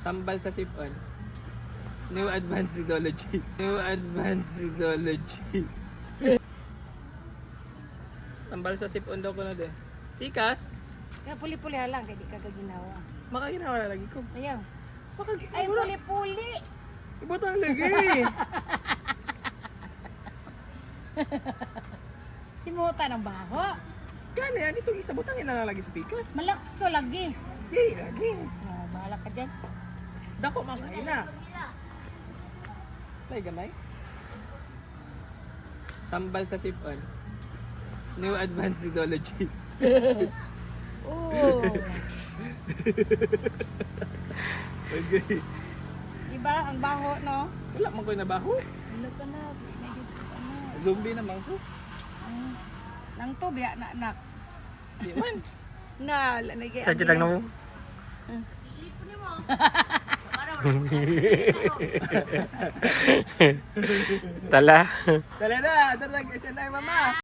Tambal sa sipon. New advanced technology. New advanced technology. Tambal sa sipon daw ko na de. Tikas? Kaya puli-puli lang, kaya di ka ginawa. Makaginawa na lagi ko. Ayaw. Makaginawa Ay, na. puli-puli! Ibutang lagi. Simuta ng baho. Gani, yan itong isa. Butangin na lang lagi sa pikas. Malakso lagi. Di, lagi. Oh, bahala ka dyan. Dako makain na. May gamay. Tambal sa sipon. New advanced technology. Oh. Okay. Diba, ang baho, no? Wala man ko nabaho. Ano ka na? Medyo ka na. Zombie naman ko. Nang to, biya na anak. Di man. Na, lanagay. Sadya lang mo. Tala. Dala na. Dala na. Isa na yung mama.